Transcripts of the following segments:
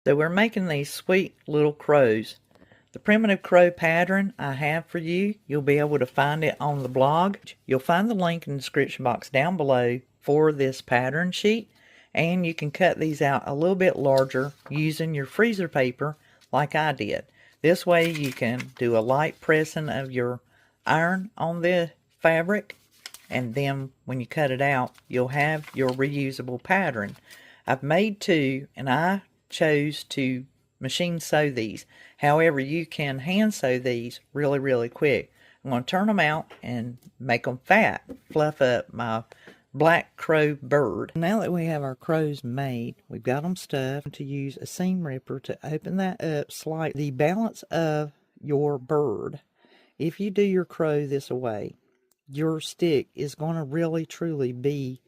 So we're making these sweet little crows. The primitive crow pattern I have for you, you'll be able to find it on the blog. You'll find the link in the description box down below for this pattern sheet. And you can cut these out a little bit larger using your freezer paper like I did. This way you can do a light pressing of your iron on the fabric, and then when you cut it out, you'll have your reusable pattern. I've made two, and I chose to machine sew these. However, you can hand sew these really quick. I'm going to turn them out and make them fat, fluff up my black crow bird. Now that we have our crows made, we've got them stuffed, to use a seam ripper to open that up slightly. The balance of your bird, if you do your crow this way, your stick is going to really truly be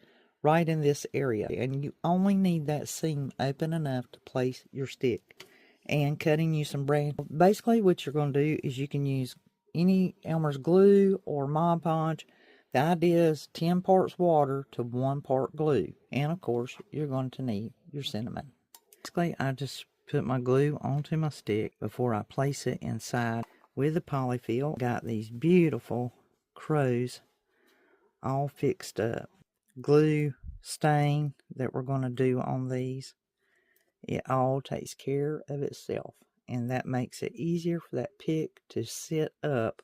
right in this area, and you only need that seam open enough to place your stick. And cutting you some branch. Basically what you're going to do is you can use any Elmer's glue or Mod Podge. The idea is 10 parts water to 1 part glue, and of course you're going to need your cinnamon. Basically I just put my glue onto my stick before I place it inside with the polyfill. Got these beautiful crows all fixed up. Glue stain that we're going to do on these, it all takes care of itself, and that makes it easier for that pick to sit up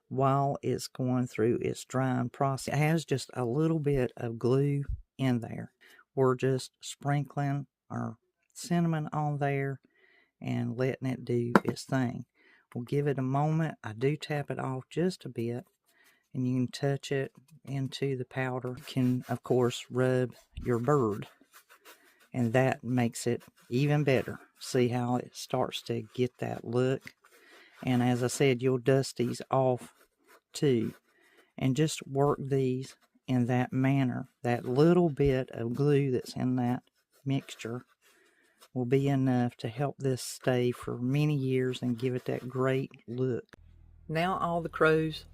while it's going through its drying process. It has just a little bit of glue in there. We're just sprinkling our cinnamon on there and letting it do its thing. We'll give it a moment. I do tap it off just a bit, and you can touch it into the powder. You can, of course, rub your bird, and that makes it even better. See how it starts to get that look? And as I said, you'll dust these off too, and just work these in that manner. That little bit of glue that's in that mixture will be enough to help this stay for many years and give it that great look. Now all the crows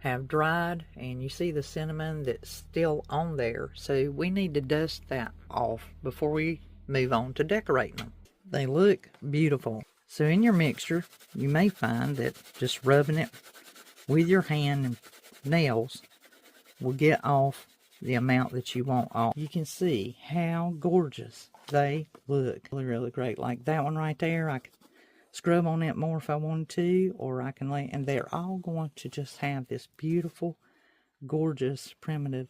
have dried, and you see the cinnamon that's still on there, so we need to dust that off before we move on to decorating them. They look beautiful. So in your mixture, you may find that just rubbing it with your hand and nails will get off the amount that you want off. You can see how gorgeous they look. Really great. Like that one right there, I could scrub on it more if I wanted to, or I can lay, and they're all going to just have this beautiful, gorgeous, primitive